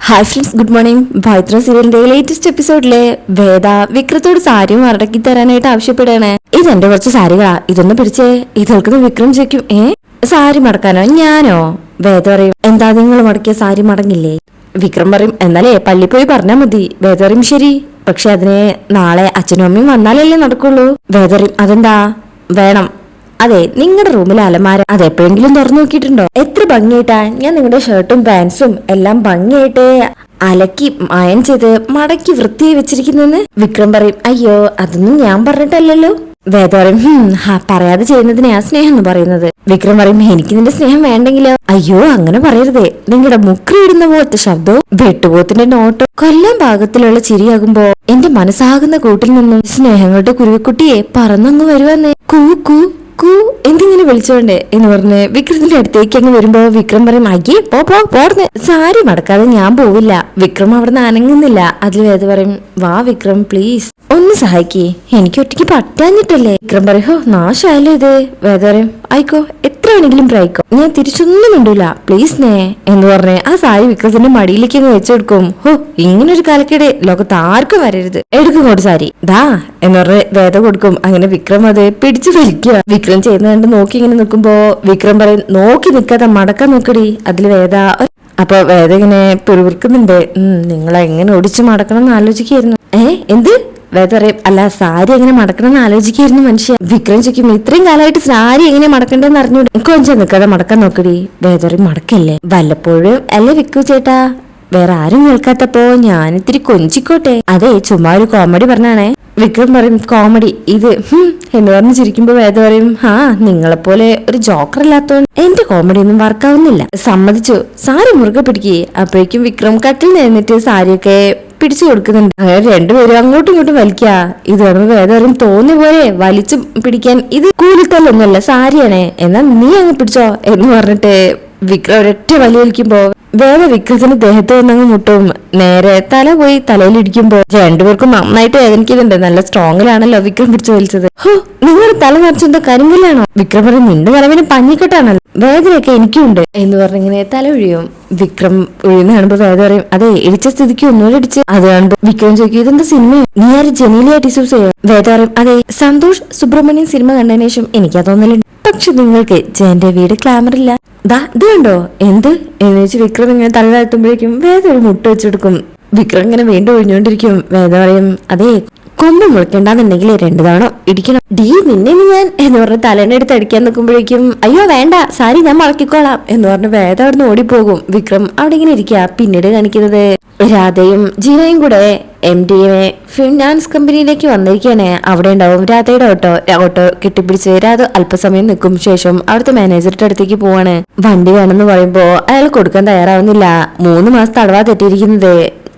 Hi friends, good morning. ഭാരത്ര സീരിയലിന്റെ latest എപ്പിസോഡിലെ വേദ വിക്രത്തോട് സാരി മടക്കി തരാനായിട്ട് ആവശ്യപ്പെടുകയാണ്. ഇതെന്റെ കുറച്ച് സാരികളാ, ഇതൊന്ന് പിടിച്ചേ. ഇത് നിൽക്കുന്ന വിക്രം ചോദിക്കും, സാരി മടക്കാനോ? ഞാനോ? വേദ പറയും, എന്താ നിങ്ങൾ മടക്കിയ സാരി മടങ്ങില്ലേ? വിക്രം പറയും, എന്നാലേ പള്ളി പോയി പറഞ്ഞാ മതി. വേദ പറയും, ശരി, പക്ഷെ അതിനെ നാളെ അച്ഛനും അമ്മയും വന്നാലല്ലേ നടക്കുള്ളൂ. വേദ പറയും, അതെന്താ വേണം? അതെ, നിങ്ങളുടെ റൂമിലെ അലമാര അതെപ്പോഴെങ്കിലും തുറന്നു നോക്കിയിട്ടുണ്ടോ? എത്ര ഭംഗിയായിട്ടാ ഞാൻ നിങ്ങളുടെ ഷർട്ടും പാൻസും എല്ലാം ഭംഗിയായിട്ട് അലക്കി അയൺ ചെയ്ത് മടക്കി വൃത്തിയായി വെച്ചിരിക്കുന്നെന്ന്. വിക്രം പറയും, അയ്യോ, അതൊന്നും ഞാൻ പറഞ്ഞിട്ടല്ലല്ലോ. വേദ പറയും, പറയാതെ ചെയ്യുന്നതിനെയാ സ്നേഹം എന്ന് പറയുന്നത്. വിക്രം പറയും, എനിക്ക് നിന്റെ സ്നേഹം വേണ്ടെങ്കിലോ? അയ്യോ, അങ്ങനെ പറയരുതേ. നിങ്ങളുടെ മുക്കിടുന്ന പോലത്തെ ശബ്ദവും വെട്ടുപോത്തിന്റെ നോട്ടോ കൊല്ലം പാകത്തിലുള്ള ചിരിയാകുമ്പോ എന്റെ മനസ്സാകുന്ന കൂട്ടിൽ നിന്നും സ്നേഹങ്ങളുടെ കുരുവിക്കുട്ടിയെ പറന്നങ്ങ് വരുവന്നേ. കൂ കൂ കൂ എന്തിങ്ങനെ വിളിച്ചോണ്ടേ എന്ന് പറഞ്ഞ് വിക്രത്തിന്റെ അടുത്തേക്ക് അങ്ങ് വരുമ്പോ വിക്രം പറയും, അയ്യേ പോർന്ന്, സാരി മടക്കാതെ ഞാൻ പോവില്ല. വിക്രം അവിടുന്ന് അനങ്ങുന്നില്ല. അതിൽ വേദ പറയും, വാ വിക്രം, പ്ലീസ് ഒന്ന് സഹായിക്കേ, എനിക്ക് ഒറ്റയ്ക്ക് പറ്റാഞ്ഞിട്ടല്ലേ. വിക്രം പറയും, നാശായല്ലോ ഇത്. വേദ പറയും, ആയിക്കോ, എത്ര വേണമെങ്കിലും പ്രായിക്കോ, ഞാൻ തിരിച്ചൊന്നും മിണ്ടൂല, പ്ലീസ് നേ എന്ന് പറഞ്ഞ് ആ സാരി വിക്രത്തിന്റെ മടിയിലേക്ക് അങ്ങ് വെച്ചെടുക്കും. ഇങ്ങനൊരു കാലക്കേടെ ലോകത്ത് ആർക്കും വരരുത്, എടുക്കും കൊണ്ട് സാരി ദാ എന്ന് പറഞ്ഞ് വേദ കൊടുക്കും. അങ്ങനെ വിക്രം അത് പിടിച്ചു വലിക്കുക. വിക്രം ചെയ്യുന്ന കണ്ട് നോക്കി ഇങ്ങനെ നിൽക്കുമ്പോ വിക്രം പറയും, നോക്കി നിൽക്കാതെ മടക്കാൻ നോക്കടി. അതിൽ വേദ അപ്പൊ വേദ ഇങ്ങനെ പിറുപിറുക്കുന്നുണ്ട്. നിങ്ങളെ എങ്ങനെ ഒടിച്ചു മടക്കണം എന്ന് ആലോചിക്കായിരുന്നു. എന്ത്? വേദ പറയും, അല്ല, സാരി എങ്ങനെ മടക്കണം എന്ന് ആലോചിക്കായിരുന്നു മനുഷ്യ. വിക്രം ചോദിക്കും, ഇത്രയും കാലമായിട്ട് സാരി എങ്ങനെ മടക്കണ്ടെന്ന് അറിഞ്ഞൂടെ? കൊഞ്ചം നിൽക്കാതെ മടക്കാൻ നോക്കടി. വേദ പറയും, മടക്കല്ലേ, വല്ലപ്പോഴും അല്ലേ വിക്കു ചേട്ടാ, വേറെ ആരും കേൾക്കാത്തപ്പോ ഞാനിത്തിരി കൊഞ്ചിക്കോട്ടെ. അതെ, ചുമ്മാ ഒരു കോമഡി പറഞ്ഞാണേ. വിക്രം പറയും, കോമഡി ഇത് എന്ന് പറഞ്ഞ് ചിരിക്കുമ്പോ വേദ പറയും, നിങ്ങളെപ്പോലെ ഒരു ജോക്കർ അല്ലാത്തോണ്ട് എന്റെ കോമഡി ഒന്നും വർക്കാവുന്നില്ല. സമ്മതിച്ചു, സാരി മുറുകെ പിടിക്കേ. അപ്പോഴേക്കും വിക്രം കട്ടിൽ നേർന്നിട്ട് സാരിയൊക്കെ പിടിച്ചു കൊടുക്കുന്നുണ്ട്. അങ്ങനെ രണ്ടുപേരും അങ്ങോട്ടും ഇങ്ങോട്ടും വലിക്കാ. ഇത് കാണുമ്പോ വേദ പറയും, തോന്നിയ പോലെ വലിച്ചു പിടിക്കാൻ ഇത് കൂലിത്തല്ലൊന്നുമല്ല, സാരിയാണേ, എന്നാ നീ അങ്ങ് പിടിച്ചോ എന്ന് പറഞ്ഞിട്ട് വിക്രം ഒരൊറ്റ വലി വലിക്കുമ്പോ വേദ വിക്രത്തിന്റെ ദേഹത്ത് വന്നങ്ങ് മുട്ടും. നേരെ തല പോയി തലയിലിടിക്കുമ്പോ രണ്ടുപേർക്കും നന്നായിട്ട് വേദനിക്കുന്നുണ്ട്. നല്ല സ്ട്രോങ്ങിലാണല്ലോ വിക്രം പിടിച്ചു വലിച്ചത്. നിങ്ങളുടെ തല നിറച്ചെന്തോ കരിങ്കല്ലാണോ? വിക്രം പറയും, നിന്റെ തലവിന് പഞ്ഞിക്കെട്ടാണല്ലോ, വേദനയൊക്കെ എനിക്കുണ്ട് എന്ന് പറഞ്ഞിങ്ങനെ തല ഒഴിയും. വിക്രം ഒഴിയുന്ന കാണുമ്പോ വേദ പറയും, അതെ, ഇടിച്ച സ്ഥിതിക്ക് ഒന്നുകൂടെ ഇടിച്ച്. അത് കാണുമ്പോ വിക്രം ചോദിക്കും, ഇതെന്താ സിനിമയോ? നീ ആര് ജനീലിയ ടിസൂസ് ചെയ്യോ? വേദ പറയും, അതെ, സന്തോഷ് സുബ്രഹ്മണ്യൻ സിനിമ കണ്ടതിന് ശേഷം എനിക്കാ തോന്നലുണ്ട്. പക്ഷെ നിങ്ങൾക്ക് ജയന്റെ വീട് ക്ലാമറില്ല. ഇത് കണ്ടോ? എന്ത് എന്ന് വെച്ച് വിക്രം ഇങ്ങനെ തല താഴ്ത്തുമ്പോഴേക്കും വേദ ഒരു മുട്ട വെച്ചെടുക്കും. വിക്രം ഇങ്ങനെ വീണ്ടും ഒഴിഞ്ഞോണ്ടിരിക്കും. വേദ പറയും, അതെ, കൊമ്പ് മുളക്കണ്ടെന്നുണ്ടെങ്കിൽ 2 തവണ ഇടിക്കണം. നിന്നെ ഞാൻ എന്ന് പറഞ്ഞ് തലേനെ എടുത്ത് അടിക്കാൻ നിൽക്കുമ്പോഴേക്കും, അയ്യോ വേണ്ട, സാരി ഞാൻ മടക്കിക്കോളാം എന്ന് പറഞ്ഞ് വേദ അവിടുന്ന് ഓടിപ്പോകും. വിക്രം അവിടെ ഇങ്ങനെ ഇരിക്കുക. പിന്നീട് കാണിക്കുന്നത് രാധയും ജീനയും കൂടെ MDMA ഫിനാൻസ് കമ്പനിയിലേക്ക് വന്നിരിക്കുകയാണ്. അവിടെ ഉണ്ടാവും രാധയുടെ ഓട്ടോ കെട്ടിപ്പിടിച്ച് രാധ അല്പസമയം നിൽക്കും. ശേഷം അവിടുത്തെ മാനേജറുടെ അടുത്തേക്ക് പോവാണ്. വണ്ടി വേണമെന്ന് പറയുമ്പോ അയാൾ കൊടുക്കാൻ തയ്യാറാവുന്നില്ല. 3 മാസത്തെ അടവാ തെറ്റിയിരിക്കുന്നത്,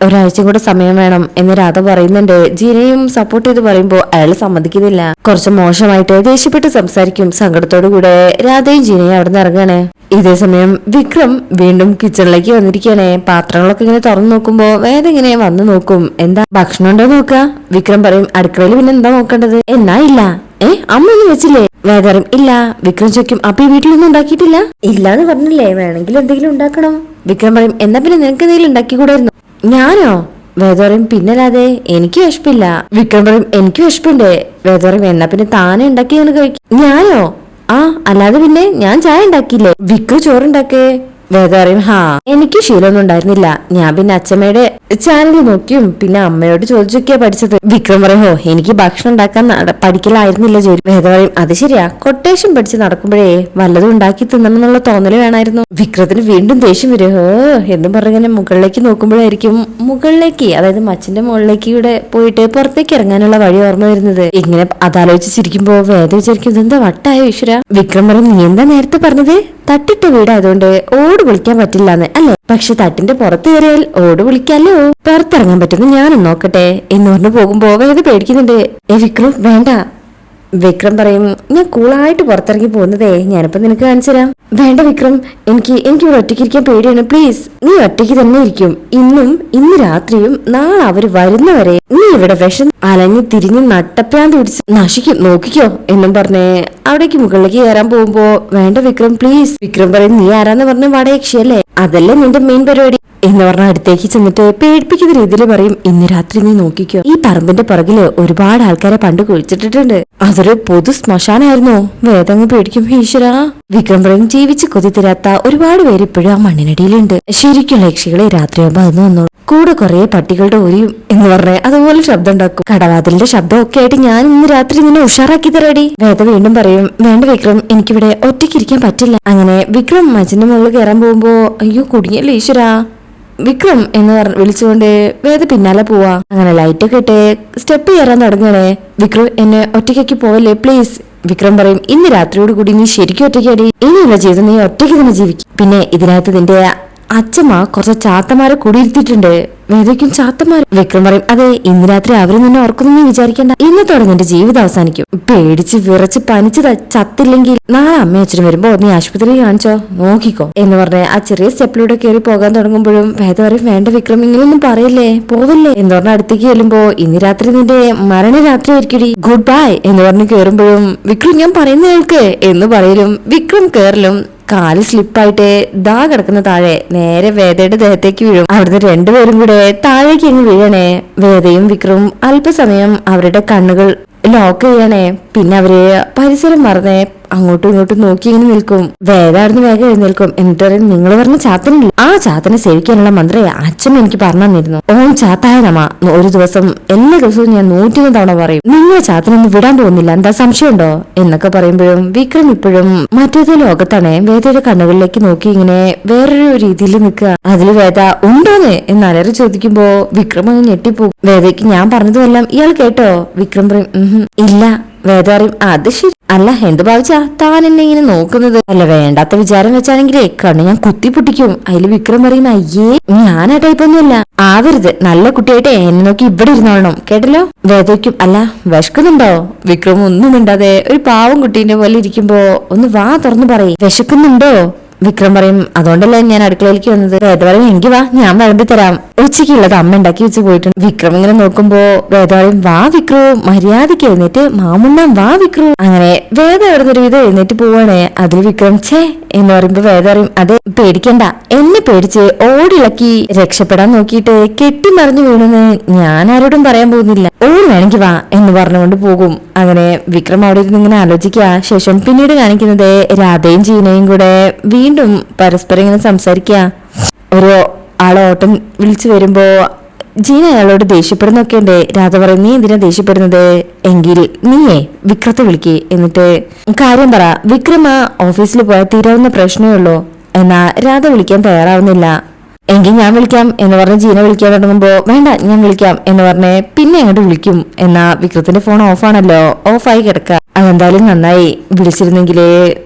ഒരാഴ്ച കൂടെ സമയം വേണം എന്ന് രാധ പറയുന്നുണ്ട്. ജീനയും സപ്പോർട്ട് ചെയ്ത് പറയുമ്പോ അയാൾ സമ്മതിക്കുന്നില്ല. കുറച്ച് മോശമായിട്ട് ദേഷ്യപ്പെട്ട് സംസാരിക്കും. സങ്കടത്തോടു കൂടെ രാധയും ജീനയും അവിടെ നിന്ന് ഇറങ്ങാണ്. ഇതേ സമയം വിക്രം വീണ്ടും കിച്ചണിലേക്ക് വന്നിരിക്കുകയാണ്. പാത്രങ്ങളൊക്കെ ഇങ്ങനെ തുറന്നു നോക്കുമ്പോ വേദ ഇങ്ങനെ വന്ന് നോക്കും. എന്താ ഭക്ഷണം ഉണ്ടോ നോക്കുക. വിക്രം പറയും, അടുക്കളയിൽ പിന്നെ എന്താ നോക്കേണ്ടത്? എന്നാ ഇല്ല. അമ്മ ഒന്നും വെച്ചില്ലേ? വേദ പറയും, ഇല്ല. വിക്രം ചോദിക്കും, അപ്പൊ ഈ വീട്ടിലൊന്നും ഉണ്ടാക്കിയിട്ടില്ല? ഇല്ലാന്ന് പറഞ്ഞില്ലേ, വേണമെങ്കിൽ എന്തെങ്കിലും ഉണ്ടാക്കണം. വിക്രം പറയും, എന്നാ പിന്നെ നിനക്ക് എന്തെങ്കിലും ഉണ്ടാക്കിക്കൂടായിരുന്നു? ഞാനോ? വേദ പറയും, പിന്നല്ലാതെ, എനിക്ക് വിശപ്പില്ല. വിക്രം പറയും, എനിക്ക് വിശപ്പുണ്ട്. വേദ പറയും, എന്നാ പിന്നെ താനെ ഉണ്ടാക്കി കഴിക്കും. ഞാനോ? അല്ലാതെ പിന്നെ ഞാൻ ചായ ഉണ്ടാക്കിയില്ലേ? വിക്രം ചോറുണ്ടാക്കേ. വേദ പറയും, എനിക്ക് ശീലമൊന്നും ഉണ്ടായിരുന്നില്ല, ഞാൻ പിന്നെ അച്ഛമ്മയുടെ ചാനൽ നോക്കിയും പിന്നെ അമ്മയോട് ചോദിച്ചൊക്കെയാ പഠിച്ചത്. വിക്രം പറയും, എനിക്ക് ഭക്ഷണം ഉണ്ടാക്കാൻ പഠിക്കലായിരുന്നില്ല ജോലി. വേദ പറയും, അത് ശരിയാ, കൊട്ടേഷൻ പഠിച്ച് നടക്കുമ്പോഴേ വല്ലതും ഉണ്ടാക്കി തിന്നണം എന്നുള്ള തോന്നല് വേണമായിരുന്നു. വിക്രത്തിന് വീണ്ടും ദേഷ്യം വരും. എന്നും പറഞ്ഞിങ്ങനെ മുകളിലേക്ക് നോക്കുമ്പോഴായിരിക്കും മുകളിലേക്ക്, അതായത് മച്ചിന്റെ മുകളിലേക്ക് ഇവിടെ പോയിട്ട് പുറത്തേക്ക് ഇറങ്ങാനുള്ള വഴി ഓർമ്മ വരുന്നത്. ഇങ്ങനെ അതാലോചിച്ചിരിക്കുമ്പോ വേദ വിചാരിക്കും, ഇതെന്താ വട്ടായോ ഈശ്വര. വിക്രം പറയും, നീ എന്താ നേരത്തെ പറഞ്ഞത്? തട്ടിട്ട വീടായതുകൊണ്ട് ഓട് വിളിക്കാൻ പറ്റില്ലാന്ന് അല്ലേ? പക്ഷെ തട്ടിന്റെ പുറത്ത് കയറിയാൽ ഓട് വിളിക്കാലോ. പുറത്തിറങ്ങാൻ പറ്റുന്ന ഞാനും നോക്കട്ടെ എന്ന് പറഞ്ഞു പോകുമ്പോ വേദ പേടിക്കുന്നുണ്ട്. വിക്രം വേണ്ട. വിക്രം പറയും, ഞാൻ കൂളായിട്ട് പുറത്തിറങ്ങി പോകുന്നതേ ഞാനിപ്പോ നിനക്ക് കാണിച്ചു തരാം. വേണ്ട വിക്രം, എനിക്ക് ഇവിടെ ഒറ്റയ്ക്കിരിക്കാൻ പേടിയാണ്, പ്ലീസ്. നീ ഒറ്റയ്ക്ക് തന്നെ ഇരിക്കും. ഇന്ന് രാത്രിയും നാളെ അവര് വരുന്നവരെ നീ ഇവിടെ വിഷം അലഞ്ഞു തിരിഞ്ഞ് നട്ടപ്രാന്ത് പിടിച്ച് നശിക്കും, നോക്കിക്കോ എന്നും പറഞ്ഞേ അവിടേക്ക് മുകളിലേക്ക് കയറാൻ പോകുമ്പോ വേണ്ട വിക്രം, പ്ലീസ്. വിക്രം പറയും, നീ ആരാന്ന് പറഞ്ഞ വടയക്ഷിയല്ലേ, അതല്ലേ നിന്റെ മെയിൻ പരിപാടി. എന്ന് പറഞ്ഞ അടുത്തേക്ക് ചെന്നിട്ട് പേടിപ്പിക്കുന്ന രീതിയിൽ പറയും, ഇന്ന് രാത്രി നീ നോക്കിക്കോ, ഈ പറമ്പിന്റെ പുറകില് ഒരുപാട് ആൾക്കാരെ പണ്ട് കുഴിച്ചിട്ടിട്ടുണ്ട്, അതൊരു പൊതു ശ്മശാനായിരുന്നു. വേദങ്ങ് പേടിക്കും. ഈശ്വരാ, വിക്രം പറയും, ജീവിച്ച് കൊതി തരാത്ത ഒരുപാട് പേര് ഇപ്പോഴും ആ മണ്ണിനടിയിലുണ്ട്. ശരിക്കും ലക്ഷികളെ രാത്രിയാകുമ്പോ അന്ന് വന്നോളൂ, കൂടെ കുറെ പട്ടികളുടെ ഒരിയും എന്ന് പറഞ്ഞ് അതുപോലെ ശബ്ദം ഉണ്ടാക്കും. കടവാതിലിന്റെ ശബ്ദം ഒക്കെ ആയിട്ട് ഞാൻ ഇന്ന് രാത്രി നിന്നെ ഉഷാറാക്കി തരാടി. വേദ വീണ്ടും പറയും, വേണ്ട വിക്രം, എനിക്കിവിടെ ഒറ്റയ്ക്കിരിക്കാൻ പറ്റില്ല. അങ്ങനെ വിക്രം മച്ചിന്റെ മുകളിൽ കയറാൻ പോകുമ്പോ, അയ്യോ കുടുങ്ങിയല്ലേ ഈശ്വരാ, വിക്രം എന്ന് വിളിച്ചുകൊണ്ട് വേദ പിന്നാലെ പോവാ. അങ്ങനെ ലൈറ്റൊക്കെ ഇട്ട് സ്റ്റെപ്പ് കയറാൻ തുടങ്ങണേ. വിക്രം, എന്നെ ഒറ്റയ്ക്ക് പോവല്ലേ പ്ലീസ്. വിക്രം പറയും, ഇന്ന് രാത്രിയോട് കൂടി നീ ശരിക്കും ഒറ്റയ്ക്കടി, ഇനിയുള്ള ജീവിതം നീ ഒറ്റയ്ക്ക് തന്നെ ജീവിക്കും. പിന്നെ ഇതിനകത്ത് നിന്റെ അച്ഛമ്മ കുറച്ച് ചാത്തമാരെ കൂടിയിരുത്തിയിട്ടുണ്ട്. വേദയ്ക്കും ചാത്തമാർ. വിക്രം പറയും, അതെ, ഇന്ന് രാത്രി അവര് നിന്നെ ഓർക്കുന്നു നീ വിചാരിക്കണ്ട, ഇന്നത്തോടെ നിന്റെ ജീവിതം അവസാനിക്കും. പേടിച്ച് വിറച്ച് പനിച്ച് ചത്തില്ലെങ്കിൽ നാളെ അമ്മ അച്ഛനും വരുമ്പോ നീ ആശുപത്രിയിൽ കാണിച്ചോ, നോക്കിക്കോ എന്ന് പറഞ്ഞ് ആ ചെറിയ സ്റ്റെപ്പിലൂടെ കയറി പോകാൻ തുടങ്ങുമ്പോഴും വേദ പറയും, വേണ്ട വിക്രം, ഇങ്ങനെയൊന്നും പറയില്ലേ, പോവല്ലേ എന്ന് പറഞ്ഞ അടുത്തേക്ക് ചെല്ലുമ്പോ, ഇന്ന് രാത്രി നിന്റെ മരണരാത്രി ആയിരിക്കടി, ഗുഡ് ബൈ എന്ന് പറഞ്ഞ് കേറുമ്പോഴും വിക്രം, ഞാൻ പറയുന്ന കേൾക്ക് എന്ന് പറയലും വിക്രം കേറലും കാല് സ്ലിപ്പായിട്ട് ദാ കിടക്കുന്ന താഴെ നേരെ വേദയുടെ ദേഹത്തേക്ക് വീഴും. അവിടുന്ന് രണ്ടുപേരും കൂടെ താഴേക്ക് അങ്ങ് വീഴണേ. വേദയും വിക്രവും അല്പസമയം അവരുടെ കണ്ണുകൾ ലോക്ക് ചെയ്യണേ. പിന്നെ അവര് പരിസരം മറന്നേ അങ്ങോട്ടും ഇങ്ങോട്ടും നോക്കി ഇങ്ങനെ നിൽക്കും. വേദ അവിടുന്ന് വേഗം എഴുന്നേൽക്കും. എന്നിട്ട് പറയും, നിങ്ങൾ പറഞ്ഞ ചാത്തനില്ല, ആ ചാത്തനെ സേവിക്കാനുള്ള മന്ത്രം അച്ഛൻ എനിക്ക് പറഞ്ഞു തന്നിരുന്നു. ഓം ചാത്തായ നമ. ഒരു ദിവസം എല്ലാ ദിവസവും ഞാൻ 101 തവണ പറയും, നിങ്ങളെ ചാത്തനൊന്നും വിടാൻ പോകുന്നില്ല, എന്താ സംശയമുണ്ടോ എന്നൊക്കെ പറയുമ്പോഴും വിക്രം ഇപ്പോഴും മറ്റേതോ ലോകത്താണ്. വേദയുടെ കണ്ണുകളിലേക്ക് നോക്കി ഇങ്ങനെ വേറൊരു രീതിയിൽ നിൽക്കുക. അതിൽ വേദ ഉണ്ടോന്ന് എന്ന് അലറി ചോദിക്കുമ്പോ വിക്രം അങ്ങ് ഞെട്ടിപ്പോകും. വേദയ്ക്ക് ഞാൻ പറഞ്ഞതുമെല്ലാം ഇയാൾ കേട്ടോ? വിക്രം പറയും, ഇല്ല. വേദ പറയും, അത് ശരി, അല്ല എന്ത് ഭാവിച്ചാ താൻ എന്നെ ഇങ്ങനെ നോക്കുന്നത്? അല്ല വേണ്ടാത്ത വിചാരം വെച്ചാണെങ്കിലേ കണ്ണ് ഞാൻ കുത്തി പൊട്ടിക്കും. അതില് വിക്രം പറയും, അയ്യേ ഞാൻ ആ ടൈപ്പൊന്നുമല്ല, ആവരുത്, നല്ല കുട്ടിയായിട്ട് എന്നെ നോക്കി ഇവിടെ ഇരുന്നോളണം, കേട്ടല്ലോ. വേദയ്ക്കും, അല്ല വിശക്കുന്നുണ്ടോ? വിക്രം ഒന്നും മിണ്ടാതെ ഒരു പാവം കുട്ടീന്റെ പോലെ ഇരിക്കുമ്പോ ഒന്ന് വാ തുറന്നു പറയും, വിശക്കുന്നുണ്ടോ? വിക്രം പറയും, അതുകൊണ്ടല്ലേ ഞാൻ അടുക്കളയിലേക്ക് വന്നത്. വേദ പറയും, എങ്കിൽ വാ, ഞാൻ വിളമ്പി തരാം, ഉച്ചയ്ക്കുള്ളത് അമ്മ ഉണ്ടാക്കി വെച്ച് പോയിട്ടുണ്ട്. വിക്രം ഇങ്ങനെ നോക്കുമ്പോ വേദ പറയും, വാ വിക്രു, മര്യാദയ്ക്ക് എഴുന്നേറ്റ് മാമുണ്ണാൻ വാ വിക്രു. അങ്ങനെ വേദ എവിടുന്നൊരു വിധം എഴുന്നേറ്റ് പോവാണേ. അതിൽ വിക്രം ഛേ എന്ന് പറയുമ്പോ വേദ പറയും, അതെ പേടിക്കണ്ട, എന്നെ പേടിച്ച് ഓടിളക്കി രക്ഷപ്പെടാൻ നോക്കിയിട്ട് കെട്ടിമറിഞ്ഞു വീണെന്ന് ഞാൻ ആരോടും പറയാൻ പോകുന്നില്ല, ഓടി വേണമെങ്കിൽ വാ എന്ന് പറഞ്ഞുകൊണ്ട് പോകും. അങ്ങനെ വിക്രം അവിടെ ഇരുന്ന് ഇങ്ങനെ ആലോചിക്കുക. ശേഷം പിന്നീട് കാണിക്കുന്നത് രാധയും ജീനയും കൂടെ വീണ്ടും പരസ്പരം ഇങ്ങനെ സംസാരിക്കുക. ഒരു ആളെ ഓട്ടം വിളിച്ചു വരുമ്പോ ജീന അയാളോട് ദേഷ്യപ്പെടുന്നൊക്കെ ഉണ്ട്. രാധ പറയും, നീ എന്തിനാ ദേഷ്യപ്പെടുന്നത്? എങ്കിൽ നീയേ വിക്രത്തെ വിളിക്കേ, എന്നിട്ട് കാര്യം പറ. വിക്രം ആ ഓഫീസിൽ പോയാൽ തീരാവുന്ന പ്രശ്നമേ ഉള്ളൂ. എന്നാ രാധ വിളിക്കാൻ തയ്യാറാവുന്നില്ല. എങ്കിൽ ഞാൻ വിളിക്കാം എന്ന് പറഞ്ഞ് ജീന വിളിക്കാൻ തുടങ്ങുമ്പോ വേണ്ട ഞാൻ വിളിക്കാം എന്ന് പറഞ്ഞ് പിന്നെ അങ്ങോട്ട് വിളിക്കും. എന്നാ വിക്രത്തിന്റെ ഫോൺ ഓഫാണല്ലോ, ഓഫായി കിടക്ക. അതെന്തായാലും നന്നായി, വിളിച്ചിരുന്നെങ്കിലേ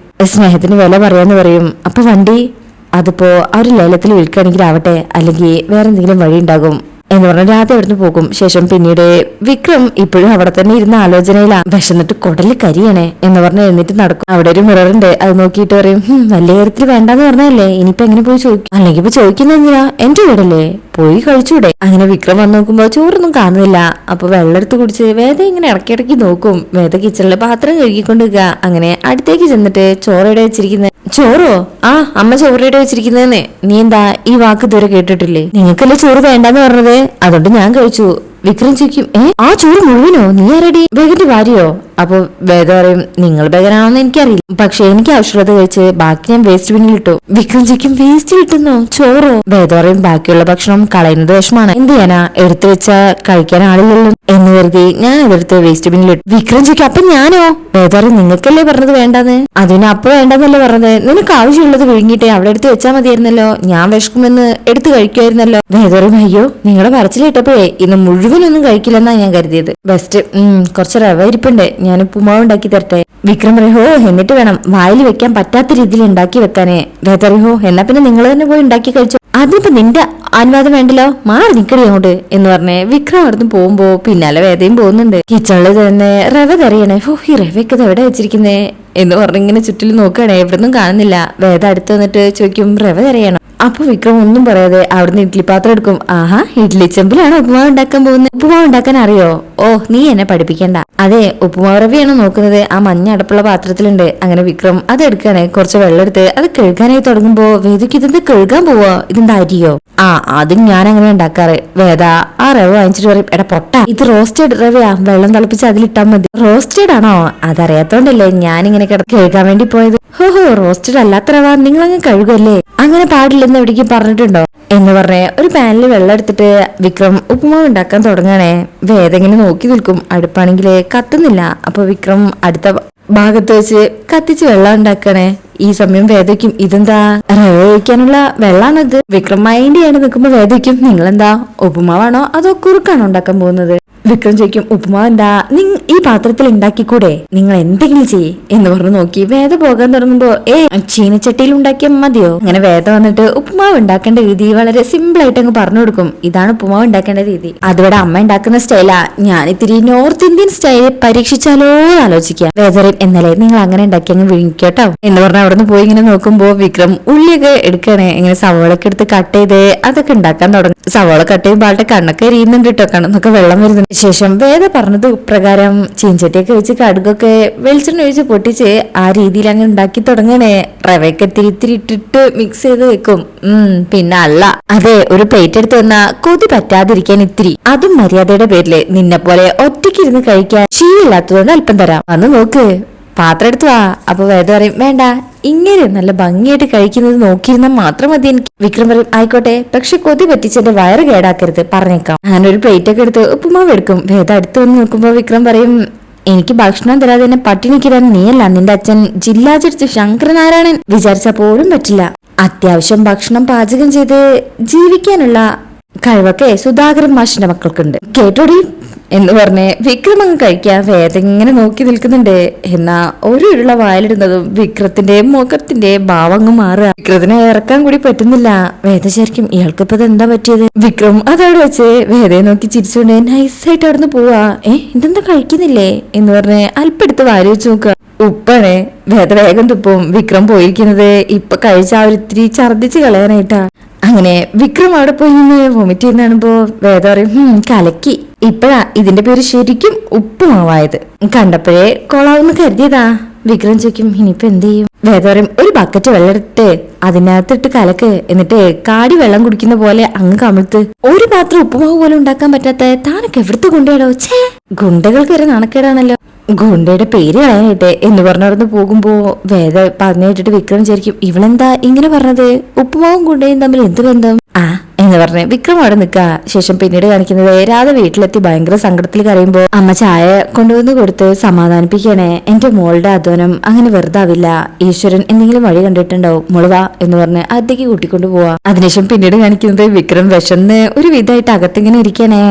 സ്നേഹത്തിന് വില പറയാന്ന് പറയും. അപ്പൊ വണ്ടി അതിപ്പോ അവർ ലേലത്തിൽ വിൽക്കുകയാണെങ്കിൽ ആവട്ടെ, അല്ലെങ്കിൽ വേറെ എന്തെങ്കിലും വഴി ഉണ്ടാകും എന്ന് പറഞ്ഞ രാധ അവിടുന്ന് പോകും. ശേഷം പിന്നീട് വിക്രം ഇപ്പോഴും അവിടെ തന്നെ ഇരുന്ന ആലോചനയിലാ. വിശന്നിട്ട് കുടല് കരിയണേ എന്ന് പറഞ്ഞ് എഴുന്നേറ്റ് നടക്കും. അവിടെ ഒരു മിററുണ്ട്, അത് നോക്കിയിട്ട് പറയും, വലിയ കാര്യത്തിൽ വേണ്ടാന്ന് പറഞ്ഞല്ലേ, ഇനിയിപ്പോ എങ്ങനെ പോയി ചോദിക്കും? അല്ലെങ്കിൽ ഇപ്പൊ ചോദിക്കുന്ന എന്തിനാ, എന്റെ വീടല്ലേ, പോയി കഴിച്ചൂടെ? അങ്ങനെ വിക്രം വന്ന് നോക്കുമ്പോ ചോറൊന്നും കാണുന്നില്ല. അപ്പൊ വെള്ളം എടുത്ത് കുടിച്ച് വേദ ഇങ്ങനെ ഇടയ്ക്കിടയ്ക്ക് നോക്കും. വേദ കിച്ചണിലെ പാത്രം കഴുകിക്കൊണ്ടിരിക്കുക. അങ്ങനെ അടുത്തേക്ക് ചെന്നിട്ട് ചോറയുടെ വെച്ചിരിക്കുന്നത്. ചോറോ? ആ അമ്മ ചോറയുടെ വെച്ചിരിക്കുന്നതെന്ന്. നീ എന്താ ഈ വാക്ക് ഇതുവരെ കേട്ടിട്ടില്ലേ? നിങ്ങൾക്കല്ലേ ചോറ് വേണ്ടാന്ന് പറഞ്ഞത്, അതുകൊണ്ട് ഞാൻ കഴിച്ചു. വിക്രം ചോദിക്കും, ആ ചോറ് മുഴുവനോ? നീ ആരടി ബേഗന്റെ ഭാര്യയോ? അപ്പൊ വേദ പറയും, നിങ്ങൾ ബേഗനാണെന്ന് എനിക്കറിയില്ല, പക്ഷെ എനിക്ക് ആവശ്യമുള്ളത് കഴിച്ച് ബാക്കി ഞാൻ വേസ്റ്റ് ബിന്നിൽ ഇട്ടു. വിക്രം ചോദിക്കും, വേസ്റ്റ് കിട്ടുന്നോ? ചോറോ? വേദ പറയും, ബാക്കിയുള്ള ഭക്ഷണം കളയുന്നത് വിഷമാണ്, എന്ത് ചെയ്യാനാ, എടുത്തു വെച്ച കഴിക്കാൻ ആളില്ലല്ലോ എന്ന് കരുതി ഞാൻ അതെടുത്ത് വേസ്റ്റ് ബിന്നിൽ ഇട്ടു. വിക്രം ചോദിക്കും, അപ്പൊ ഞാനോ? വേദ പറയും, നിങ്ങൾക്കല്ലേ പറഞ്ഞത് വേണ്ടാന്ന്? അതിന് അപ്പൊ വേണ്ടെന്നല്ലേ പറഞ്ഞത്? നിനക്ക് ആവശ്യമുള്ളത് വിഴുങ്ങിയിട്ട് അവിടെ എടുത്ത് വെച്ചാൽ മതിയായിരുന്നല്ലോ, ഞാൻ വിശക്കുമെന്ന് എടുത്ത് കഴിക്കുമായിരുന്നല്ലോ. വേദ പറയും, അയ്യോ നിങ്ങളെ പറച്ചിലിട്ടപ്പോഴേ ഇന്ന് മുഴുവനൊന്നും കഴിക്കില്ലെന്നാ ഞാൻ കരുതിയത്. ബെസ്റ്റ്, കുറച്ച് റവ ഇരിപ്പുണ്ട്, ഞാൻ ഉപ്പുമാവ് ഉണ്ടാക്കി തരട്ടെ. വിക്രം പറയും, ഹോ എന്നിട്ട് വേണം വായിൽ വെക്കാൻ പറ്റാത്ത രീതിയിൽ ഉണ്ടാക്കി വെക്കാനേ. വേദ പറയും, ഹോ എന്നാ പിന്നെ നിങ്ങൾ തന്നെ പോയി ഉണ്ടാക്കി കഴിച്ചോ, അതിപ്പോ നിന്റെ അനുവാദം വേണ്ടല്ലോ, മാറി നിക്കടി അങ്ങോട്ട് എന്ന് പറഞ്ഞ് വിക്രം അവിടുന്ന് പോകുമ്പോ പിന്നാലെ വേദയും പോകുന്നുണ്ട്. കിച്ചണില് തന്നെ റവ തറിയണേ. ഹോ ഈ റവയൊക്കെ എവിടെ വെച്ചിരിക്കുന്നേ? എന്ന് പറഞ്ഞിങ്ങനെ ചുറ്റിലും നോക്കുകയാണെ എവിടൊന്നും കാണുന്നില്ല. വേദ അടുത്ത് വന്നിട്ട് ചോദിക്കും റവ തരയണം. അപ്പൊ വിക്രം ഒന്നും പറയാതെ അവിടുന്ന് ഇഡ്ലി പാത്രം എടുക്കും. ആഹാ, ഇഡ്ലി ചെമ്പിലാണോ ഉപ്പുമാവ് ഉണ്ടാക്കാൻ പോകുന്നത്? ഉപ്പുമാവ് ഉണ്ടാക്കാൻ അറിയോ? ഓ, നീ എന്നെ പഠിപ്പിക്കണ്ട. അതെ, ഉപ്പുമാവ് റവയാണോ നോക്കുന്നത്? ആ മഞ്ഞ അടപ്പുള്ള പാത്രത്തിലുണ്ട്. അങ്ങനെ വിക്രം അത് എടുക്കാണേ. കുറച്ച് വെള്ളം എടുത്ത് അത് കഴുകാനായി തുടങ്ങുമ്പോ വേദയ്ക്ക് ഇതെന്താ കഴുകാൻ പോവോ? ഇതെന്താ അരിയോ? ആ, അതും ഞാൻ അങ്ങനെ ഉണ്ടാക്കാറ്. വേദ ആ റവ വാങ്ങിച്ചിട്ട് പറയും, എടാ പൊട്ട, ഇത് റോസ്റ്റഡ് റവയാ, വെള്ളം തിളപ്പിച്ച് അതിലിട്ടാ മതി. റോസ്റ്റഡ് ആണോ? അതറിയാത്തോണ്ടല്ലേ ഞാനിങ്ങനെ കഴുകാൻ വേണ്ടി പോയത്. ഹോഹോ, റോസ്റ്റഡ് അല്ലാത്ത റവ നിങ്ങളങ്ങ് കഴുകല്ലേ? അങ്ങനെ പാടില്ലെന്ന് എവിടേക്ക് പറഞ്ഞിട്ടുണ്ടോ എന്ന് പറഞ്ഞേ ഒരു പാനിൽ വെള്ളം എടുത്തിട്ട് വിക്രം ഉപ്പുമാവ് ഉണ്ടാക്കാൻ തുടങ്ങണേ. വേദ ഇങ്ങനെ നോക്കി നിൽക്കും. അടുപ്പാണെങ്കിൽ കത്തുന്നില്ല. അപ്പൊ വിക്രം അടുത്ത ഭാഗത്ത് വെച്ച് കത്തിച്ച് വെള്ളം ഉണ്ടാക്കണേ. ഈ സമയം വേദയ്ക്കും ഇതെന്താ റവ ഒഴിക്കാനുള്ള വെള്ളാണത്. വിക്രം മൈൻഡ് ചെയ്യാണ്ട് നിൽക്കുമ്പോ വേദയ്ക്കും നിങ്ങളെന്താ ഉപ്പുമാവാണോ അതോ കുറുക്കാണോ ഉണ്ടാക്കാൻ പോകുന്നത്? വിക്രം ചോദിക്കും ഉപ്പുമാവ് എന്താ ഈ പാത്രത്തിൽ ഉണ്ടാക്കിക്കൂടെ? നിങ്ങൾ എന്തെങ്കിലും ചെയ്യേ എന്ന് പറഞ്ഞു നോക്കി വേദ പോകാൻ തുടങ്ങുമ്പോ ചീനച്ചട്ടിയിൽ ഉണ്ടാക്കിയ മതിയോ? അങ്ങനെ വേദ വന്നിട്ട് ഉപ്പുമാവ് ഉണ്ടാക്കേണ്ട രീതി വളരെ സിമ്പിൾ ആയിട്ട് അങ്ങ് പറഞ്ഞു കൊടുക്കും. ഇതാണ് ഉപ്പുമാവ് ഉണ്ടാക്കേണ്ട രീതി. അതിവിടെ അമ്മ ഉണ്ടാക്കുന്ന സ്റ്റൈലാ. ഞാൻ ഇത്തിരി നോർത്ത് ഇന്ത്യൻ സ്റ്റൈൽ പരീക്ഷിച്ചാലോ ആലോചിക്കാം. വേദറിൻ എന്നല്ലേ നിങ്ങൾ അങ്ങനെ ഉണ്ടാക്കി അങ്ങ് വിഴിക്കോട്ടോ എന്ന് പറഞ്ഞ അവിടുന്ന് പോയി ഇങ്ങനെ നോക്കുമ്പോ വിക്രം ഉള്ളിയൊക്കെ എടുക്കണേ. ഇങ്ങനെ സവോളൊക്കെ എടുത്ത് കട്ട് ചെയ്ത് അതൊക്കെ ഉണ്ടാക്കാൻ തുടങ്ങും. സവോള കട്ട് ചെയ്യുമ്പോൾ ആളുടെ കണ്ണൊക്കെ എരിയുന്നുണ്ട് കേട്ടോ. കണ്ണൊക്കെ വെള്ളം വരുന്നുണ്ട്. ശേഷം വേദ പറഞ്ഞത് പ്രകാരം ചീഞ്ചട്ടിയൊക്കെ വെച്ച് കടുകൊക്കെ വെളിച്ചെണ്ണ ഒഴിച്ച് പൊട്ടിച്ച് ആ രീതിയിൽ അങ്ങ് ഉണ്ടാക്കി തുടങ്ങണേ. റവയൊക്കെ ഇത്തിരി ഇട്ടിട്ട് മിക്സ് ചെയ്ത് വെക്കും. പിന്നെ അല്ല, അതെ, ഒരു പ്ലേറ്റ് എടുത്ത് വന്നാ കൊതി പറ്റാതിരിക്കാൻ ഇത്തിരി, അതും മര്യാദയുടെ പേരില്. നിന്നെ പോലെ ഒറ്റയ്ക്കിരുന്ന് കഴിക്കാൻ ശീലമില്ലാത്തതുകൊണ്ട് അല്പം തരാം, വന്ന് നോക്ക്, പാത്രം എടുത്തു വാ. അപ്പൊ വേദ പറയും വേണ്ട, ഇങ്ങനെ നല്ല ഭംഗിയായിട്ട് കഴിക്കുന്നത് നോക്കിയിരുന്നാൽ മാത്രം മതി എനിക്ക്. വിക്രം പറയും ആയിക്കോട്ടെ, പക്ഷെ കൊതി പറ്റിച്ച് എന്റെ വയറ് കേടാക്കരുത്, പറഞ്ഞേക്കാം. ഞാനൊരു പ്ലേറ്റ് ഒക്കെ എടുത്ത് ഉപ്പുമാവ് എടുക്കും. വേദ അടുത്ത് വന്ന് നോക്കുമ്പോ വിക്രം പറയും എനിക്ക് ഭക്ഷണം തരാതെ എന്നെ പട്ടിണിക്കിടാൻ നീയല്ല, നിന്റെ അച്ഛൻ ജില്ലാ ജഡ്ജി ശങ്കരനാരായണൻ വിചാരിച്ച പോലും പറ്റില്ല. അത്യാവശ്യം ഭക്ഷണം പാചകം ചെയ്ത് ജീവിക്കാനുള്ള കഴിവൊക്കെ സുധാകരൻ മാഷിന്റെ മക്കൾക്കുണ്ട്, കേട്ടോടി എന്ന് പറഞ്ഞ് വിക്രം അങ്ങ് കഴിക്കാൻ വേദ ഇങ്ങനെ നോക്കി നിൽക്കുന്നുണ്ട്. എന്നാ ഒരു ഉരുള വായിലിടുന്നതും വിക്രത്തിന്റെ മുഖത്തിന്റെ ഭാവം അങ്ങ് മാറുക. വിക്രത്തിനെ ഇറക്കാൻ കൂടി പറ്റുന്നില്ല. വേദ ശരിക്കും ഇയാൾക്കിപ്പോ എന്താ പറ്റിയത്? വിക്രം അതവിടെ വെച്ച് വേദയെ നോക്കി ചിരിച്ചുകൊണ്ട് നൈസായിട്ട് അവിടുന്ന് പോവാ. ഇതെന്താ കഴിക്കുന്നില്ലേ എന്ന് പറഞ്ഞ് അല്പം എടുത്ത് വാരി വെച്ച് നോക്കുക. ഉപ്പാണേ. വേദ വേഗം തുപ്പും. വിക്രം പോയിരിക്കുന്നത് ഇപ്പൊ കഴിച്ച ആ ഒരു ഇത്തിരി ഛർദിച്ച് കളയാനായിട്ടാ. അങ്ങനെ വിക്രം അവിടെ പോയി നിന്ന് വൊമിറ്റ് ചെയ്യുന്ന കാണുമ്പോ വേദ പറയും കലക്കി. ഇപ്പഴാ ഇതിന്റെ പേര് ശരിക്കും ഉപ്പുമാവായത്. കണ്ടപ്പോഴേ കൊളാവെന്ന് കരുതിയതാ. വിക്രം ചോദിക്കും ഇനിയിപ്പോ എന്ത് ചെയ്യും? വേദ പറയും ഒരു ബക്കറ്റ് വെള്ളം എടുത്തിട്ട് അതിനകത്തിട്ട് കലക്ക്, എന്നിട്ട് കാടി വെള്ളം കുടിക്കുന്ന പോലെ അങ്ങ് കമിഴ്ത്ത്. ഒരു പാത്രം ഉപ്പുമാവ് പോലും ഉണ്ടാക്കാൻ പറ്റാത്ത താനൊക്കെ എവിടുത്തെ ഗുണ്ടയാടോ? ഛേ, ഗുണ്ടകൾക്ക് വരെ നാണക്കേടാണല്ലോ. ഗുണ്ടയുടെ പേര് കളയാനായിട്ട് എന്ന് പറഞ്ഞവിടുന്ന് പോകുമ്പോ വേദ പറഞ്ഞു കേട്ടിട്ട് വിക്രം വിചാരിക്കും ഇവളെന്താ ഇങ്ങനെ പറഞ്ഞത്? ഉപ്പുമാവും ഗുണ്ടയും തമ്മിൽ എന്ത് ബന്ധം? എന്ന് പറഞ്ഞ് വിക്രം അവിടെ നിൽക്കുക. ശേഷം പിന്നീട് കാണിക്കുന്നത് രാധ വീട്ടിലെത്തി ഭയങ്കര സങ്കടത്തിൽ കരയുമ്പോ അമ്മ ചായ കൊണ്ടുവന്ന് കൊടുത്ത് സമാധാനിപ്പിക്കണേ. എന്റെ മോളുടെ അധ്വാനം അങ്ങനെ വെറുതാവില്ല, ഈശ്വരൻ എന്തെങ്കിലും വഴി കണ്ടിട്ടുണ്ടാവും, മുളവാ എന്ന് പറഞ്ഞ് അകത്തേക്ക് കൂട്ടിക്കൊണ്ടു പോവാ. അതിനുശേഷം പിന്നീട് കാണിക്കുന്നത് വിക്രം വിശന്ന് ഒരു വിധമായിട്ട് അകത്തിങ്ങനെ ഇരിക്കണേ.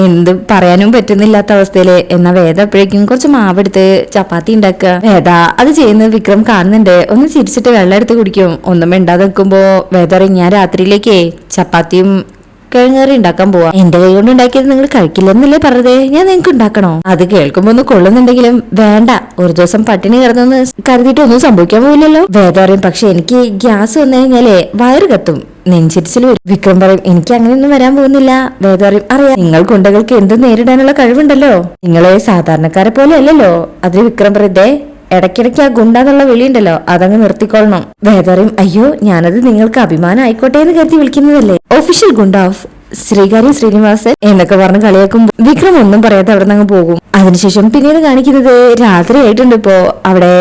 എന്ത് പറയാനും പറ്റുന്നില്ലാത്ത അവസ്ഥയില്. എന്നാ വേദ അപ്പോഴേക്കും കുറച്ച് മാവെടുത്ത് ചപ്പാത്തി ഉണ്ടാക്കുക. വേദ അത് ചെയ്യുന്നത് വിക്രം കാണുന്നുണ്ട്. ഒന്ന് ചിരിച്ചിട്ട് വെള്ളം എടുത്ത് കുടിക്കും. ഒന്നും മിണ്ടാതെ നിൽക്കുമ്പോ വേദ പറയും ഞാൻ രാത്രിയിലേക്കേ ചപ്പാത്തിയും കിഴങ്ങറി ഉണ്ടാക്കാൻ പോവാ. എന്റെ കൈ കൊണ്ട് ഉണ്ടാക്കിയത് നിങ്ങൾ കഴിക്കില്ലെന്നല്ലേ പറഞ്ഞത്? ഞാൻ നിങ്ങൾക്ക് ഉണ്ടാക്കണോ? അത് കേൾക്കുമ്പോ ഒന്ന് കൊള്ളുന്നുണ്ടെങ്കിലും വേണ്ട, ഒരു ദിവസം പട്ടിണി കിടന്നൊന്ന് കരുതിയിട്ട് ഒന്നും സംഭവിക്കാൻ പോവില്ലല്ലോ. വേദ പറയും പക്ഷെ എനിക്ക് ഗ്യാസ് വന്നു കഴിഞ്ഞാലേ വയറ് കത്തും, നെഞ്ചിരിച്ചിൽ വരും. വിക്രം പറയും എനിക്ക് അങ്ങനെയൊന്നും വരാൻ പോകുന്നില്ല. വേദ പറയും അറിയാം, നിങ്ങൾ ഗുണ്ടകൾക്ക് എന്തും നേരിടാനുള്ള കഴിവുണ്ടല്ലോ, നിങ്ങളെ സാധാരണക്കാരെ പോലെ അല്ലല്ലോ. അതിന് വിക്രം പറയതേ ഇടയ്ക്കിടയ്ക്ക് ആ ഗുണ്ടാന്നുള്ള വിളിയുണ്ടല്ലോ അതങ്ങ് നിർത്തിക്കൊള്ളണം. വേദറിയും അയ്യോ ഞാനത് നിങ്ങൾക്ക് അഭിമാനം ആയിക്കോട്ടെ എന്ന് കരുതി വിളിക്കുന്നതല്ലേ. ഒഫീഷ്യൽ ഗുണ്ട ഓഫ് ശ്രീകാരി ശ്രീനിവാസൻ എന്നൊക്കെ പറഞ്ഞ് കളിയാക്കുമ്പോ വിക്രം ഒന്നും പറയാതെ അവിടെ നിന്ന് പോകും. അതിനുശേഷം പിന്നീട് കാണിക്കുന്നത് രാത്രി ആയിട്ടുണ്ട്. ഇപ്പോ അവിടെ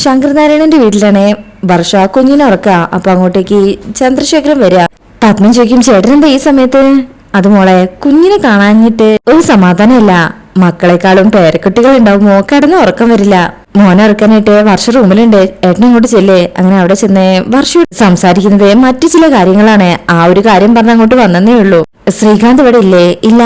ശങ്കരനാരായണന്റെ വീട്ടിലാണ് വർഷ കുഞ്ഞിനെ ഉറക്കുക. അപ്പൊ അങ്ങോട്ടേക്ക് ചന്ദ്രശേഖരൻ വരിക. പത്മൻ ചോദിക്കും ചേട്ടൻ എന്താ ഈ സമയത്ത്? അത് മോളെ കുഞ്ഞിനെ കാണാഞ്ഞിട്ട് ഒരു സമാധാനമല്ല, മക്കളെക്കാളും പേരക്കുട്ടികൾ ഉണ്ടാവുമോ കിടന്ന് ഉറക്കം വരില്ല. മോനെ ഉറക്കാനായിട്ട് വർഷ റൂമിലുണ്ട്, ഏട്ടനെ ഇങ്ങോട്ട് ചെല്ലേ. അങ്ങനെ അവിടെ ചെന്ന് വർഷ സംസാരിക്കുന്നത് മറ്റു ചില കാര്യങ്ങളാണ്. ആ ഒരു കാര്യം പറഞ്ഞ അങ്ങോട്ട് വന്നേ ഉള്ളൂ. ശ്രീകാന്ത് ഇവിടെ ഇല്ലേ? ഇല്ല.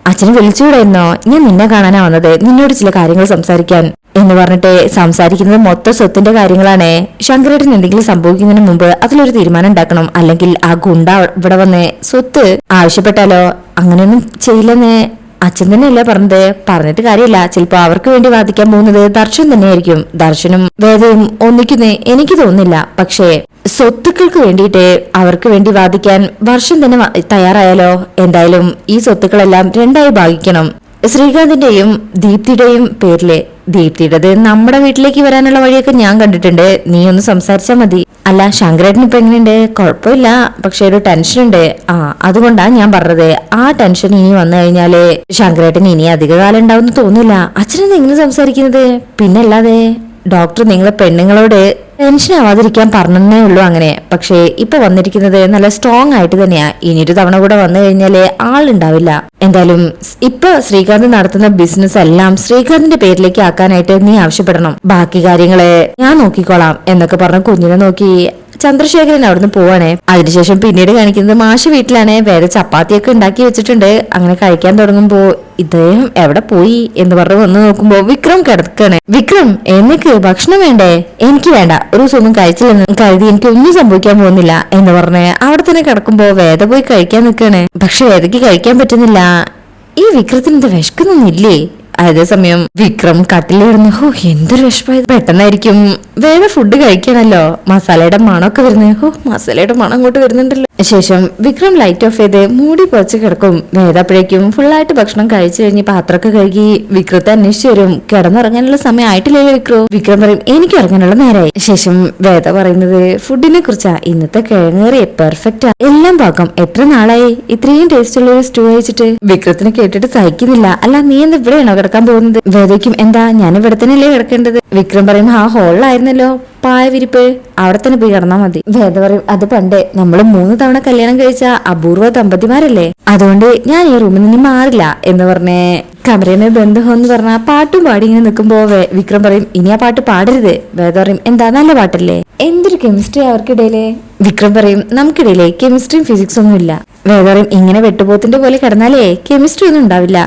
അച്ഛനെ വിളിച്ചുകൂടായിരുന്നോ? ഞാൻ നിന്നെ കാണാനാ വന്നത്, നിന്നോട് ചില കാര്യങ്ങൾ സംസാരിക്കാൻ എന്ന് പറഞ്ഞിട്ട് സംസാരിക്കുന്നത് മൊത്തം സ്വത്തിന്റെ കാര്യങ്ങളാണ്. ശങ്കരേട്ടൻ എന്തെങ്കിലും സംഭവിക്കുന്നതിന് മുമ്പ് അതിലൊരു തീരുമാനം ഉണ്ടാക്കണം, അല്ലെങ്കിൽ ആ ഗുണ്ട ഇവിടെ വന്ന് സ്വത്ത് ആവശ്യപ്പെട്ടാലോ? അങ്ങനെയൊന്നും ചെയ്യില്ലെന്ന് അച്ഛൻ തന്നെയല്ലേ പറഞ്ഞത്, പറഞ്ഞിട്ട് കാര്യമില്ല. ചിലപ്പോ അവർക്ക് വേണ്ടി വാദിക്കാൻ പോകുന്നത് ദർശൻ തന്നെയായിരിക്കും. ദർശനും വേദയും ഒന്നിക്കുന്നേ എനിക്ക് തോന്നുന്നില്ല. പക്ഷേ സ്വത്തുക്കൾക്ക് വേണ്ടിയിട്ട് അവർക്ക് വേണ്ടി വാദിക്കാൻ വർഷം തന്നെ തയ്യാറായാലോ? എന്തായാലും ഈ സ്വത്തുക്കളെല്ലാം രണ്ടായി ഭാഗിക്കണം. ശ്രീകാന്തിന്റെയും ദീപ്തിയുടെയും പേരില്. ദീപ്തിയുടേത് നമ്മുടെ വീട്ടിലേക്ക് വരാനുള്ള വഴിയൊക്കെ ഞാൻ കണ്ടിട്ടുണ്ട്. നീ ഒന്ന് സംസാരിച്ചാ മതി. അല്ല, ശങ്കരേട്ടൻ ഇപ്പൊ എങ്ങനെയുണ്ട്? കുഴപ്പമില്ല, പക്ഷെ ഒരു ടെൻഷൻ ഉണ്ട്. അതുകൊണ്ടാ ഞാൻ പറഞ്ഞത്. ആ ടെൻഷൻ ഇനി വന്നു കഴിഞ്ഞാല് ശങ്കരേട്ടൻ ഇനി അധികകാലം ഉണ്ടാവുമെന്ന് തോന്നില്ല. അച്ഛനെന്താ ഇങ്ങനെ സംസാരിക്കുന്നത്? പിന്നല്ലാതെ ഡോക്ടർ നിങ്ങളെ പെണ്ണുങ്ങളോട് ടെൻഷൻ ആവാതിരിക്കാൻ പറഞ്ഞേ ഉള്ളൂ അങ്ങനെ. പക്ഷേ ഇപ്പൊ വന്നിരിക്കുന്നത് നല്ല സ്ട്രോങ് ആയിട്ട് തന്നെയാ. ഇനിയൊരു തവണ കൂടെ വന്നു കഴിഞ്ഞാല് ആളുണ്ടാവില്ല. എന്തായാലും ഇപ്പൊ ശ്രീകാന്ത് നടത്തുന്ന ബിസിനസ് എല്ലാം ശ്രീകാന്തിന്റെ പേരിലേക്ക് ആക്കാനായിട്ട് നീ ആവശ്യപ്പെടണം. ബാക്കി കാര്യങ്ങള് ഞാൻ നോക്കിക്കോളാം എന്നൊക്കെ പറഞ്ഞ കുഞ്ഞിനെ നോക്കി ചന്ദ്രശേഖരൻ അവിടുന്ന് പോവാണേ. അതിനുശേഷം പിന്നീട് കാണിക്കുന്നത് മാഷ് വീട്ടിലാണ്. വേറെ ചപ്പാത്തിയൊക്കെ ഉണ്ടാക്കി വെച്ചിട്ടുണ്ട്. അങ്ങനെ കഴിക്കാൻ തുടങ്ങുമ്പോ ഇദ്ദേഹം എവിടെ പോയി എന്ന് പറഞ്ഞ് വന്ന് നോക്കുമ്പോ വിക്രം കിടക്കാണ്. വിക്രം, എനിക്ക് ഭക്ഷണം വേണ്ടേ? എനിക്ക് വേണ്ട, ഒരു ദിവസം ഒന്നും കഴിച്ചില്ലെന്ന് കരുതി എനിക്ക് ഒന്നും സംഭവിക്കാൻ പോകുന്നില്ല എന്ന് പറഞ്ഞ് അവിടെ തന്നെ കിടക്കുമ്പോ വേദ പോയി കഴിക്കാൻ നിൽക്കാണ്. പക്ഷെ വേദയ്ക്ക് കഴിക്കാൻ പറ്റുന്നില്ല. ഈ വിക്രത്തിന് ഇത് വിശക്കുന്നൊന്നില്ലേ? അതേസമയം വിക്രം കട്ടിലിരുന്ന് എന്തൊരു വിഷമായത്. പെട്ടെന്നായിരിക്കും വേറെ ഫുഡ് കഴിക്കണല്ലോ. മസാലയുടെ മണമൊക്കെ വരുന്നത്. മസാലയുടെ മണം അങ്ങോട്ട് വരുന്നുണ്ടല്ലോ. ശേഷം വിക്രം ലൈറ്റ് ഓഫ് ചെയ്ത് മൂടി പൊച്ച് കിടക്കും. വേദപ്പോഴേക്കും ഫുള്ളായിട്ട് ഭക്ഷണം കഴിച്ചു കഴിഞ്ഞ് പാത്രമൊക്കെ കഴുകി വിക്രത്തെ അന്വേഷിച്ചു വരും. കിടന്നിറങ്ങാനുള്ള സമയം ആയിട്ടില്ലല്ലോ വിക്രം. വിക്രം പറയും എനിക്ക് ഇറങ്ങാനുള്ള നേരമായി. ശേഷം വേദ പറയുന്നത് ഫുഡിനെ കുറിച്ചാ. ഇന്നത്തെ കിഴങ്ങേറിയ പെർഫെക്റ്റാ. എല്ലാം പാകം. എത്ര നാളായി ഇത്രയും ടേസ്റ്റ് ഉള്ള ഒരു സ്റ്റൂ കഴിച്ചിട്ട്? വിക്രത്തിന് കേട്ടിട്ട് സഹിക്കുന്നില്ല. അല്ല, നീ എന്താ ഇവിടെയാണോ കിടക്കാൻ പോകുന്നത്? വേദയ്ക്കും എന്താ ഞാൻ ഇവിടെ തന്നെയല്ലേ കിടക്കേണ്ടത്? വിക്രം പറയും ഹോളിലായിരുന്നല്ലോ പായ വിരിപ്പ്, അവിടെ തന്നെ പോയി കിടന്നാ മതി. വേദ പറയും അത് പണ്ടേ നമ്മൾ 3 തവണ കല്യാണം കഴിച്ച അപൂർവ ദമ്പതിമാരല്ലേ, അതുകൊണ്ട് ഞാൻ ഈ റൂമിൽ നിന്ന് മാറില്ല എന്ന് പറഞ്ഞേ കമരമേ ബന്ധം എന്ന് പറഞ്ഞ പാട്ടും പാടി ഇങ്ങനെ നിൽക്കുമ്പോ വിക്രം പറയും ഇനി ആ പാട്ട് പാടരുത്. വേദ പറയും എന്താ നല്ല പാട്ടല്ലേ? എന്തൊരു കെമിസ്ട്രി അവർക്കിടയിലെ. വിക്രം പറയും നമുക്കിടയിലെ കെമിസ്ട്രിയും ഫിസിക്സ് ഒന്നും ഇല്ല. വേദ പറയും ഇങ്ങനെ വെട്ടുപോത്തിന്റെ പോലെ കിടന്നാലേ കെമിസ്ട്രി ഒന്നും ഉണ്ടാവില്ല.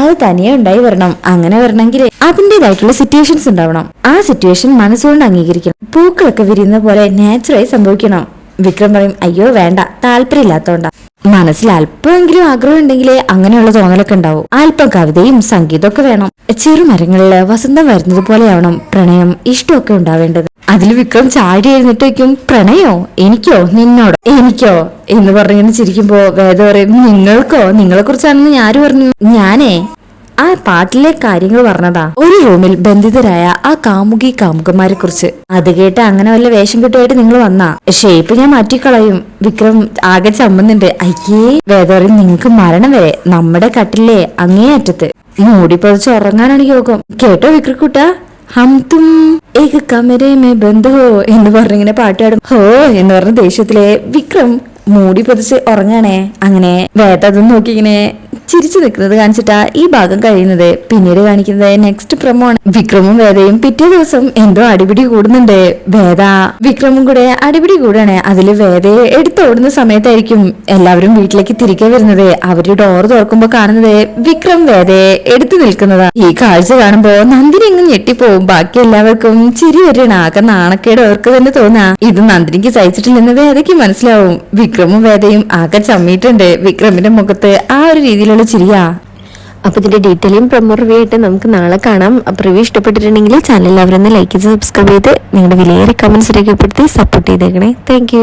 അത് തനിയെ ഉണ്ടായി വരണം. അങ്ങനെ വരണമെങ്കിൽ അതിൻ്റെതായിട്ടുള്ള സിറ്റുവേഷൻസ് ഉണ്ടാവണം. ആ സിറ്റുവേഷൻ മനസ്സുകൊണ്ട് അംഗീകരിക്കണം. പൂക്കളൊക്കെ വിരിയുന്ന പോലെ നാച്ചുറലായി സംഭവിക്കണം. വിക്രം പറയും അയ്യോ വേണ്ട, താല്പര്യമില്ലാത്തോണ്ടാ. മനസ്സിൽ അല്പമെങ്കിലും ആഗ്രഹം ഉണ്ടെങ്കിലേ അങ്ങനെയുള്ള തോന്നലൊക്കെ ഉണ്ടാവും. അല്പം കവിതയും സംഗീതമൊക്കെ വേണം. ചെറുമരങ്ങളില് വസന്തം വരുന്നത് പോലെയാവണം പ്രണയം ഇഷ്ടമൊക്കെ ഉണ്ടാവേണ്ടത്. അതിൽ വിക്രം ചാടി എഴുന്നിട്ടേക്കും പ്രണയോ? എനിക്കോ? നിന്നോടോ? എനിക്കോ എന്ന് പറഞ്ഞിങ്ങനെ ചിരിക്കുമ്പോ വേദ പറയും നിങ്ങൾക്കോ? നിങ്ങളെ കുറിച്ചാണെന്ന് ഞാൻ പറഞ്ഞു. ഞാനേ ആ പാട്ടിലെ കാര്യങ്ങൾ പറഞ്ഞതാ. ഒരു റൂമിൽ ബന്ധിതരായ ആ കാമുകന്മാരെ കുറിച്ച്. അത് കേട്ട് അങ്ങനെ വല്ല വേഷം കെട്ടുമായിട്ട് നിങ്ങൾ വന്നാ ഷേപ്പ് ഞാൻ മാറ്റിക്കളയും. വിക്രം ആകെ ചമ്മുന്നുണ്ട്. അയ്യേ. വേദ പറയും നിങ്ങൾക്ക് മരണം വരെ നമ്മുടെ കട്ടിലെ അങ്ങേ അറ്റത്ത് മൂടി പൊതിച്ച് ഉറങ്ങാനാണ് യോഗം. കേട്ടോ വിക്രക്കുട്ട? ഹം തും ഏക കമരേ മേ ബന്ധോ എന്ന് പറഞ്ഞിങ്ങനെ പാട്ടാടും. ഹോ എന്ന് പറഞ്ഞ ദേഷ്യത്തിലെ വിക്രം മൂടി പൊതിച്ച് ഉറങ്ങാണേ. അങ്ങനെ വേദ അതും നോക്കി ഇങ്ങനെ ചിരിച്ചു നിൽക്കുന്നത് കാണിച്ചിട്ടാ ഈ ഭാഗം കഴിയുന്നത്. പിന്നീട് കാണിക്കുന്നത് നെക്സ്റ്റ് പ്രൊമോ ആണ്. വിക്രമും വേദയും പിറ്റേ ദിവസം എന്തോ അടിപിടി കൂടുന്നുണ്ട്. വേദ വിക്രമും കൂടെ അടിപിടി കൂടാണ്. അതില് വേദയെ എടുത്തോടുന്ന സമയത്തായിരിക്കും എല്ലാവരും വീട്ടിലേക്ക് തിരികെ വരുന്നത്. അവര് ഡോർ തുറക്കുമ്പോ കാണുന്നത് വിക്രം വേദയെ എടുത്തു നിൽക്കുന്നതാ. ഈ കാഴ്ച കാണുമ്പോ നന്ദിനി ഇങ്ങ് ഞെട്ടിപ്പോവും. ബാക്കി എല്ലാവർക്കും ചിരി വരണം. ആകെ നാണക്കേട് അവർക്ക് തന്നെ തോന്നാ. ഇത് നന്ദിനിക്ക് സഹിച്ചിട്ടില്ലെന്ന് വേദയ്ക്ക് മനസ്സിലാവും. വിക്രമും വേദയും ആകെ ചമ്മിയിട്ടുണ്ട്. വിക്രമിന്റെ മുഖത്ത് ആ ഒരു രീതിയിലുള്ള ചിരിയാ. അപ്പൊ ഇതിന്റെ ഡീറ്റെയിലും പ്രൊമോ റിവ്യൂ ആയിട്ട് നമുക്ക് നാളെ കാണാം. അപ്പൊ റിവ്യൂ ഇഷ്ടപ്പെട്ടിട്ടുണ്ടെങ്കിൽ ചാനൽ അവരൊന്ന് ലൈക്ക് ചെയ്ത് സബ്സ്ക്രൈബ് ചെയ്ത് നിങ്ങളുടെ വിലയേറെ കമന്റ്സ് രേഖപ്പെടുത്തി സപ്പോർട്ട് ചെയ്തേക്കണേ. Thank you.